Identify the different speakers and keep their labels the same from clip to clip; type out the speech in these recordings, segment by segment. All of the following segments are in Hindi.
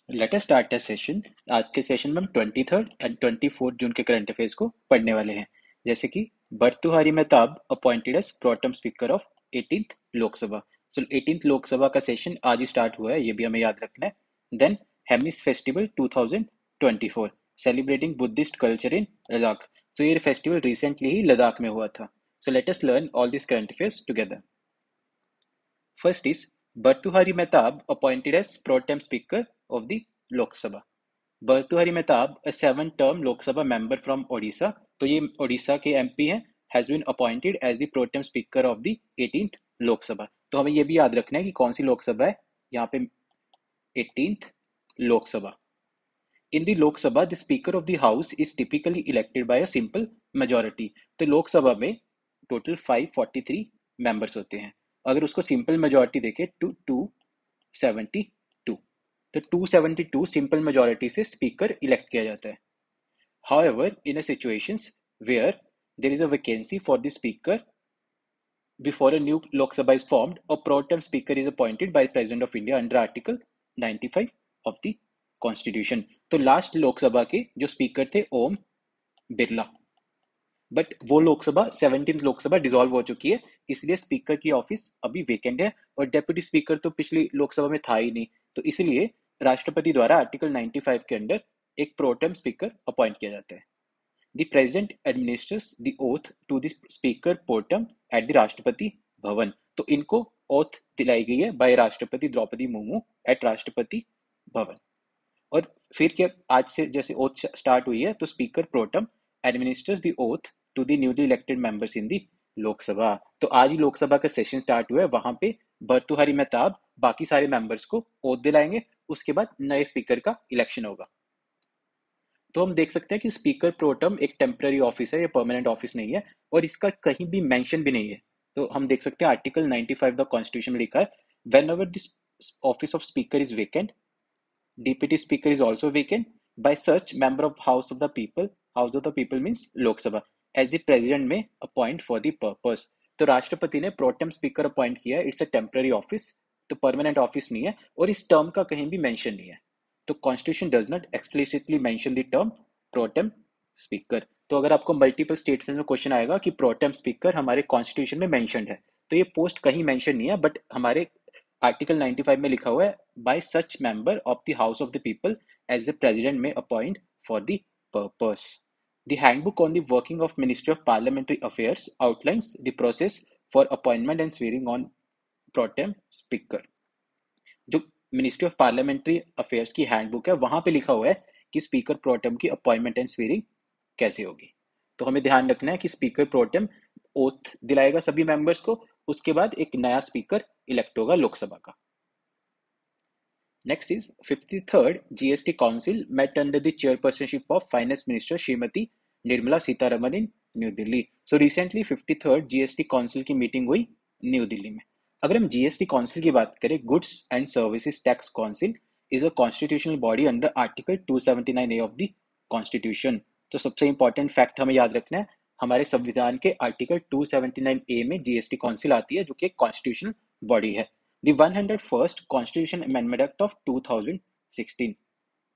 Speaker 1: Let us start the session. आज के सेशन में हम 23 एंड 24 जून के करंट अफेयर्स को पढ़ने वाले हैं। जैसे कि Bhartruhari Mahtab appointed as protem speaker of 18th Lok Sabha. So 18th Lok Sabha का सेशन आज ही स्टार्ट हुआ है, ये भी हमें याद रखना है। Then Hemis festival 2024 celebrating Buddhist culture in Ladakh. So ये फेस्टिवल रिसेंटली ही लद्दाख में हुआ था। So let us learn all this current affairs together. First is Bhartuhari Mehtab appointed as pro tem Speaker of the Lok Sabha. Bhartuhari Mehtab, a seven-term Lok Sabha member from Odisha, तो ये ओडिशा के एमपी हैं, has been appointed as the pro tem Speaker of the 18th लोक सभा। तो हमें ये भी याद रखना है कि कौन सी लोक सभा है, यहाँ पे 18th लोक सभा। In the Lok Sabha, the Speaker of the House is typically elected by a simple majority. तो लोक सभा में टोटल 543 मेंबर्स होते हैं। अगर उसको सिंपल मेजोरिटी देखे टू 272, तो 272 सिंपल मेजोरिटी से स्पीकर इलेक्ट किया जाता है। However, in a situations where there is a vacancy for the speaker before a new Lok Sabha is formed, a pro tem speaker is appointed by the President of India under Article 95 of the Constitution. तो लास्ट लोकसभा के जो स्पीकर थे ओम बिरला, बट वो लोकसभा 17th लोकसभा डिसॉल्व हो चुकी है, इसलिए स्पीकर की ऑफिस अभी वेकेंट है और डेप्यूटी स्पीकर तो पिछली लोकसभा में था ही नहीं, तो इसलिए राष्ट्रपति द्वारा आर्टिकल 95 के अंडर एक प्रोटेम स्पीकर अपॉइंट किया जाता है। The president administers the oath to the speaker protem at the Rashtrapati Bhavan. तो इनको ओथ दिलाई गई है बाय राष्ट्रपति द्रौपदी मुर्मू एट राष्ट्रपति भवन। और फिर क्या, आज से जैसे ओथ स्टार्ट हुई है तो speaker protem administers the oath to the newly elected members in the Lok Sabha. तो आज ही लोकसभा का सेशन स्टार्ट हुआ है, वहां पे भर्तृहरि मेहताब बाकी सारे मेंबर्स को ओथ दिलाएंगे, उसके बाद नए स्पीकर का इलेक्शन होगा। तो हम देख सकते हैं कि स्पीकर प्रोटम एक टेम्पररी ऑफिस है, ये परमानेंट ऑफिस नहीं है और इसका कहीं भी मेंशन भी नहीं है। तो हम देख सकते हैं आर्टिकल 95 द कॉन्स्टिट्यूशन में लिखा है, when ever this office of speaker is vacant, deputy speaker is also vacant by such member of house of the people, house of the people means lok sabha, as the president may appoint for the purpose। तो राष्ट्रपति ने प्रोटेम स्पीकर अपॉइंट किया है, इट्स अ टेम्पररी ऑफिस, तो परमानेंट ऑफिस नहीं है और इस टर्म का कहीं भी मेंशन नहीं है। तो constitution does not explicitly mention the term protem speaker. तो अगर आपको मल्टीपल स्टेटमेंट में क्वेश्चन आएगा कि प्रोटेम स्पीकर हमारे कॉन्स्टिट्यूशन में मेंशनड है, तो ये पोस्ट कहीं मेंशन नहीं है, बट हमारे आर्टिकल 95 में लिखा हुआ है by such member of the house of the people as the president may appoint for the purpose. The handbook on the working of ministry of parliamentary affairs outlines the process for appointment and swearing on pro tem speaker. जो मिनिस्ट्री ऑफ पार्लियामेंट्री अफेयर्स की हैंडबुक है, वहां पे लिखा हुआ है कि स्पीकर प्रोटेम की अपॉइंटमेंट एंड स्वेरिंग कैसे होगी। तो हमें ध्यान रखना है कि स्पीकर प्रोटेम ओथ दिलाएगा सभी मेंबर्स को, उसके बाद एक नया स्पीकर इलेक्ट होगा लोकसभा का। Next is 53rd GST Council met under the chairpersonship of Finance Minister Srimati Nirmala Sitharaman in New Delhi. So recently 53rd GST Council की मीटिंग हुई न्यू दिल्ली में। अगर हम GST काउंसिल की बात करें, goods and services tax council is a constitutional body under article 279A of the constitution. तो सबसे इंपॉर्टेंट फैक्ट हमें याद रखना है, हमारे संविधान के आर्टिकल 279A में जीएसटी काउंसिल आती है, जो कि एक कॉन्स्टिट्यूशनल बॉडी है। The 101st Constitution Amendment Act of 2016।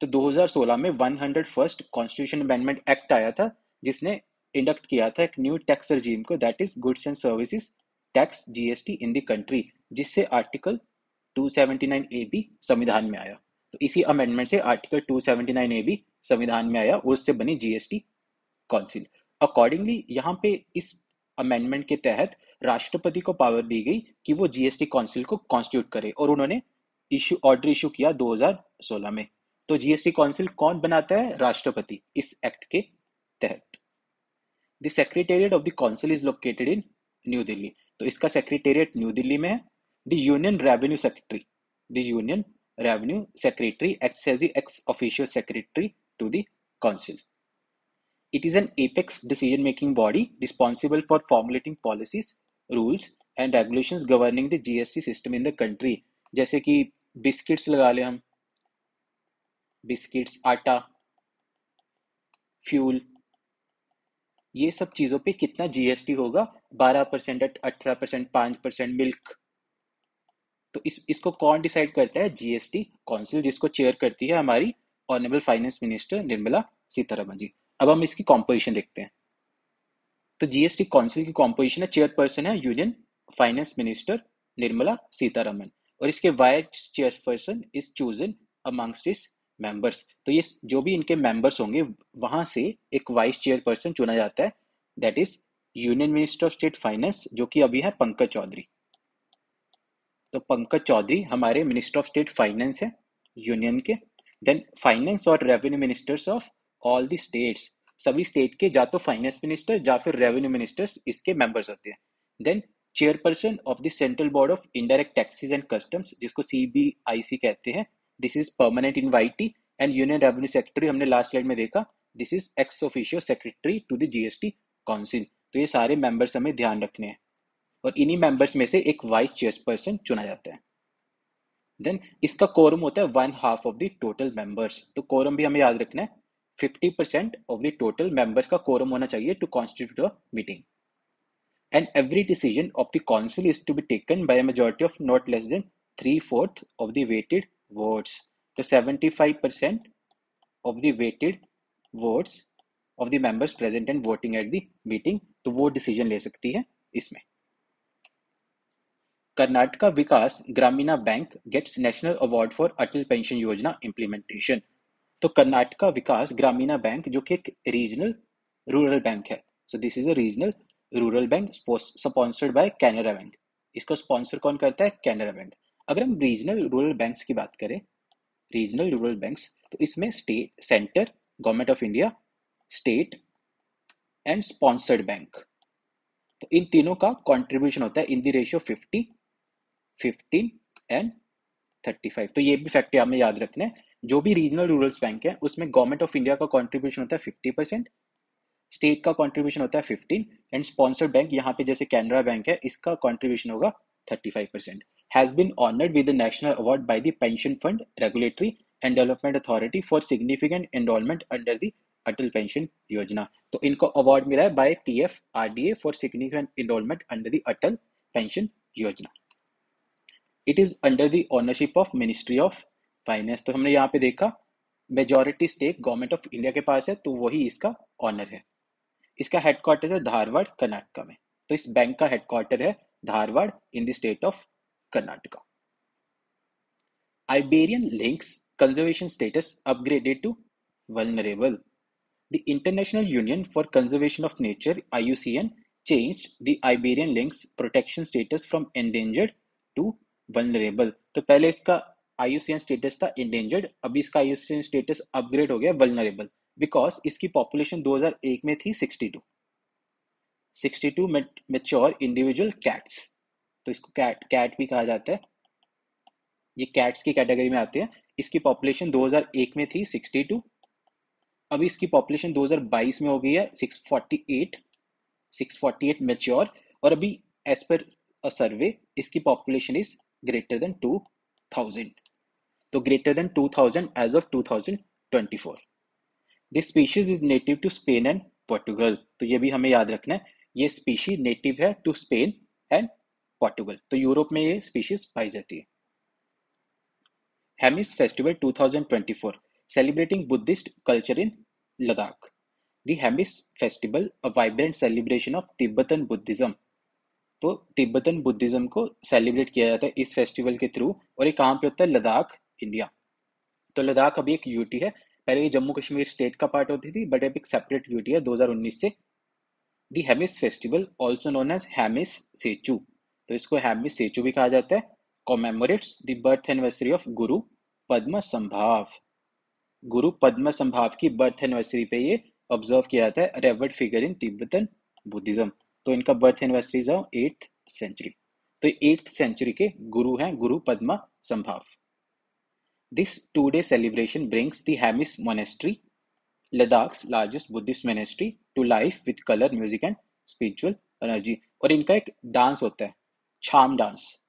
Speaker 1: तो 2016 में 101st Constitution Amendment Act आया था, जिसने इंडक्ट किया था एक न्यू टैक्स रजीम को, that is goods and services tax GST in the country, जिससे आर्टिकल 279A भी संविधान में आया। तो इसी अमेंडमेंट से आर्टिकल 279A भी संविधान में आया और उससे बनी जीएसटी काउंसिल। अकॉर्डिंगली यहाँ पे इस अमेंडमेंट के तहत राष्ट्रपति को पावर दी गई कि वो जीएसटी काउंसिल को कॉन्स्टिट्यूट करे, और उन्होंने ऑर्डर इशू किया 2016 में। तो जीएसटी काउंसिल कौन बनाता है? राष्ट्रपति, इस एक्ट के तहत। The secretariat of the council is located in New Delhi. तो इसका सेक्रेटेरिएट न्यू दिल्ली में है। The union revenue secretary, the union revenue secretary acts as the ex official secretary to the council. It is an apex decision-making body responsible for formulating policies, rules and regulations governing the GST system in the country। जैसे कि बिस्किट्स लगा ले हम, बिस्किट्स, आटा, फ्यूल, ये सब चीजों पे कितना जीएसटी होगा? 12%, 18%, 5%, मिल्क। तो इसको कौन डिसाइड करता है? जीएसटी काउंसिल, जिसको चेयर करती है हमारी honourable finance minister Nirmala Sitharaman ji. अब हम इसकी कॉम्पोजिशन देखते हैं। तो जीएसटी काउंसिल की कॉम्पोजिशन है, चेयरपर्सन है union finance minister Nirmala Sitharaman, और इसके vice chairperson is chosen amongst its members. तो ये जो भी इनके मेंबर्स होंगे वहां से एक वाइस चेयरपर्सन चुना जाता है, that is union minister of state finance, जो कि अभी है पंकज चौधरी। तो पंकज चौधरी हमारे मिनिस्टर ऑफ स्टेट फाइनेंस है यूनियन के। देन फाइनेंस और revenue ministers of all the states, सभी स्टेट के या तो फाइनेंस मिनिस्टर या फिर रेवेन्यू मिनिस्टर्स इसके मेंबर्स होते हैं। Then chairperson of the central board of indirect taxes and customs, जिसको सीबीआईसी कहते हैं, this is permanent invitee. And union revenue secretary हमने लास्ट स्लाइड में देखा, this is ex officio secretary to the GST council. तो ये सारे मेंबर्स हमें ध्यान रखने हैं, और इन्हीं मेंबर्स में से एक वाइस चेयरपर्सन चुना जाता है। देन इसका कोरम होता है 1/2 ऑफ द टोटल मेंबर्स। तो कोरम भी हमें याद रखना है, 50% ऑफ द टोटल मेंबर्स का कोरम होना चाहिए to constitute a meeting. And every decision of the council is to be taken by a majority of not less than 3/4 of the weighted votes. तो 75% of the weighted votes of the members present and voting at the meeting, तो वो डिसीजन ले सकती है इसमें। Karnataka Vikas Grameen Bank gets national award for Atal pension Yojana implementation. तो कर्नाटका विकास ग्रामीण बैंक जो कि एक रीजनल रूरल बैंक है, so this is a regional rural bank sponsored by Canara bank. इसको स्पॉन्सर कौन करता है? कैनरा बैंक। अगर हम रीजनल रूरल बैंक्स की बात करें, रीजनल रूरल बैंक्स, तो इसमें state, centre, government of India, state and sponsored bank, तो इन तीनों का कंट्रीब्यूशन होता है इन द रेशियो 50, 15 एंड 35। तो ये भी फैक्ट हमें याद रखना है। जो भी रीजनल रूरल बैंक है उसमें गवर्नमेंट ऑफ इंडिया का कंट्रीब्यूशन होता है 50%, स्टेट का कंट्रीब्यूशन होता है 15, एंड स्पॉन्सर्ड बैंक यहाँ पे जैसे कैनरा बैंक है इसका कंट्रीब्यूशन होगा 35%। Has been honoured with the national award by the pension fund regulatory and development authority for significant enrolment under the Atal pension Yojana. तो इनको अवार्ड मिला है by PF RDA for significant enrolment under the Atal pension Yojana. It is under the ownership of ministry of finance. तो हमने यहाँ पे देखा majority stake government of India के पास है, तो वही इसका ऑनर है। इसका हेडक्वार्टर है धारवाड़ कर्नाटका में। तो इस बैंक का हेडक्वार्टर है Dharwad in the state of Karnataka. Iberian Lynx conservation status upgraded to vulnerable. The International Union for Conservation of Nature IUCN changed the Iberian lynx protection status from endangered to vulnerable। तो पहले इसका IUCN स्टेटस था endangered, अभी इसका IUCN स्टेटस अपग्रेड हो गया vulnerable, बिकॉज इसकी पॉपुलेशन 2001 में थी 62 मेच्योर इंडिविजुअल कैट्स। तो इसको कैट भी कहा जाता है, ये कैट्स की कैटेगरी में आते हैं। इसकी पॉपुलेशन 2001 में थी 62, अभी इसकी पॉपुलेशन 2022 में हो गई है 648 मेच्योर, और अभी एज पर अ सर्वे इसकी पॉपुलेशन इज ग्रेटर देन 2000। तो greater than 2000 as of 2024। This species is native to Spain and Portugal. तो ये भी हमें याद रखना है, ये स्पीशीज नेटिव है टू स्पेन एंड पोर्टुगल, तो यूरोप में ये स्पीशीज पाई जाती है। Hemis festival 2024 celebrating Buddhist culture in Ladakh. The Hemis festival, a vibrant celebration of Tibetan Buddhism. तो तिब्बतन बुद्धिज्म को सेलिब्रेट किया जाता है इस फेस्टिवल के थ्रू, और ये कहाँ पे होता है? लद्दाख, इंडिया। तो लद्दाख अभी एक यूटी है, पहले ये जम्मू कश्मीर स्टेट का पार्ट होती थी, बट अब एक सेपरेट यूटी है 2019 से। The Hemis festival also known as Hemis Tsechu, तो इसको हेमिस सेचू भी कहा जाता है, commemorates the birth anniversary of Guru पद्म संभाव। गुरु पद्म संभाव की बर्थ एनिवर्सरी पे ये ऑब्जर्व किया जाता है, reward figure in Tibetan Buddhism. तो इनका बर्थ एनिवर्सरी है 8th सेंचुरी। तो 8th सेंचुरी के गुरु हैं गुरु पद्म संभाव। This 2-day celebration brings the Hemis monastery, Ladakh's largest Buddhist monastery, to life with color, music and spiritual energy। और इनका एक डांस होता है, छाम डांस।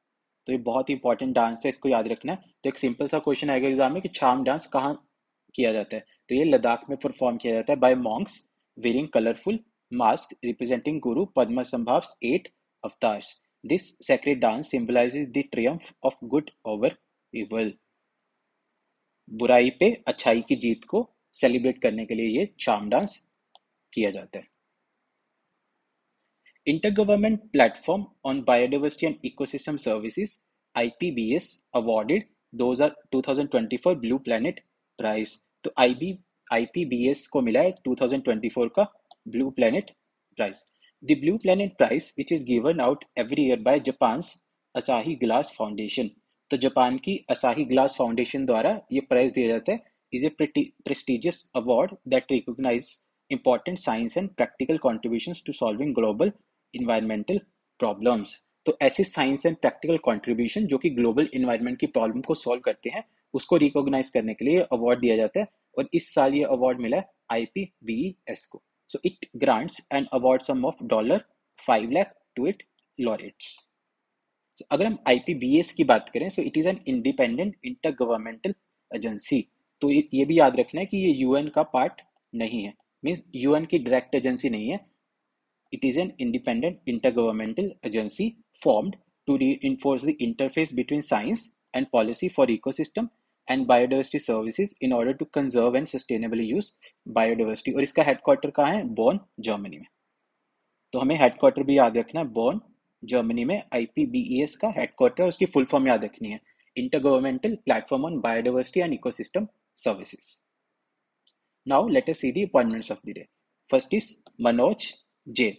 Speaker 1: तो ये बहुत ही इंपॉर्टेंट डांस है, इसको याद रखना है। तो एक सिंपल सा क्वेश्चन आएगा एग्जाम में कि छाम डांस कहाँ किया जाता है, तो ये लद्दाख में परफॉर्म किया जाता है by monks wearing colourful mask representing Guru Padma Sambhav 8 avatars. This sacred dance symbolizes the triumph of good over evil. बुराई पे अच्छाई की जीत को सेलिब्रेट करने के लिए ये चार्म डांस किया जाता है. Intergovernment Platform on Biodiversity and Ecosystem Services (IPBS) awarded those are 2024 Blue Planet Prize. तो IPBS को मिला है 2024 का Blue Planet Prize. The Blue Planet Prize, which is given out every year by Japan's Asahi Glass Foundation. तो जापान की असाही ग्लास फाउंडेशन द्वारा ये प्राइज दिया जाता है. Is a prestigious award that recognizes important science and practical contributions to solving global environmental problems. तो ऐसे साइंस एंड प्रैक्टिकल कंट्रीब्यूशन जो कि ग्लोबल इन्वायरमेंट की प्रॉब्लम को सॉल्व करते हैं उसको रिकॉग्नाइज करने के लिए अवार्ड दिया जाता है. और इस साल ये अवार्ड मिला है IPBES को. So it grants an award sum of $5 lakh to it laureates. अगर हम IPBES की बात करें so it is an independent intergovernmental agency. तो ये भी याद रखना है कि ये यूएन का पार्ट नहीं है, मीन्स यूएन की डायरेक्ट एजेंसी नहीं है. It is an independent intergovernmental agency formed to reinforce the interface between science and policy for ecosystem and biodiversity services in order to conserve and sustainably use biodiversity. और इसका हेडक्वार्टर कहाँ है? बॉन, जर्मनी में. तो हमें हेडक्वार्टर भी याद रखना है, बॉन, जर्मनी में IPBES का हेडक्वार्टर. उसकी फुल फॉर्म याद रखनी है, intergovernmental platform on biodiversity and ecosystem services. Now let us see the appointments of the day. First is Manoj Jain.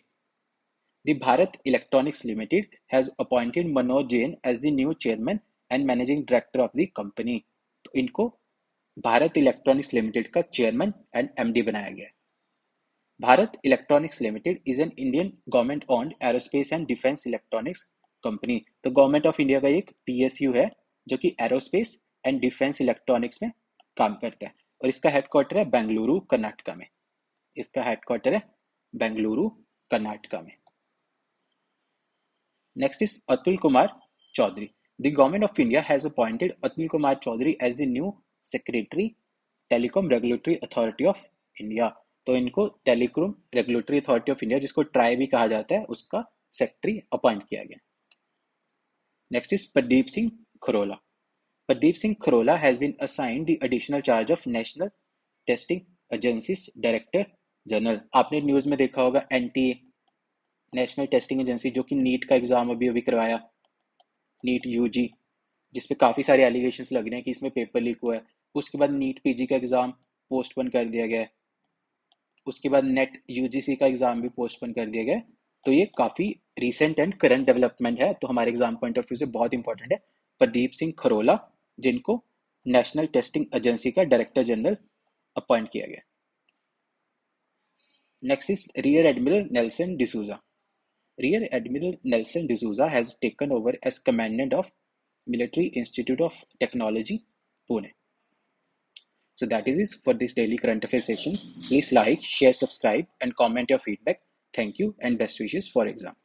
Speaker 1: The Bharat Electronics Limited has appointed Manoj Jain as the new chairman and managing director of the company. तो इनको भारत इलेक्ट्रॉनिक्स लिमिटेड का चेयरमैन एंड MD बनाया गया है. Bharat electronics limited is an Indian government owned aerospace and defence electronics company. तो गवर्नमेंट ऑफ इंडिया का एक PSU है जो कि एरोस्पेस एंड डिफेंस इलेक्ट्रॉनिक्स में काम करता है. और इसका हेडक्वार्टर है बेंगलुरु, कर्नाटका में. इसका हेडक्वार्टर है बेंगलुरु, कर्नाटका में. Next is Atul Kumar Chaudhary. The Government of India has appointed Atul Kumar Chaudhary as the new Secretary, Telecom Regulatory Authority of India. तो इनको telecom regulatory authority of India, जिसको ट्राई भी कहा जाता है, उसका सेक्रेटरी अपॉइंट किया गया. Next is Pradeep Singh Kharola. Pradeep Singh Kharola has been assigned the additional charge of national testing agencies director general. आपने न्यूज में देखा होगा NTA, नेशनल टेस्टिंग एजेंसी, जो कि नीट का एग्जाम अभी करवाया, नीट UG, जिसपे काफी सारे एलिगेशंस लग रहे हैं कि इसमें पेपर लीक हुआ है. उसके बाद नीट PG का एग्जाम पोस्टपोन कर दिया गया है. उसके बाद नेट UGC का एग्जाम भी पोस्टपोन कर दिया गया. तो ये काफी रिसेंट एंड करंट डेवलपमेंट है, तो हमारे एग्जाम पॉइंट ऑफ व्यू से बहुत इंपॉर्टेंट है. प्रदीप सिंह खरोला, जिनको नेशनल टेस्टिंग एजेंसी का डायरेक्टर जनरल अपॉइंट किया गया. Next is rear admiral Nelson D'Souza. Rear Admiral Nelson D'Souza has taken over as Commandant of Military Institute of Technology, Pune. So that is it for this daily current affairs session. Please like, share, subscribe, and comment your feedback. Thank you and best wishes for exams.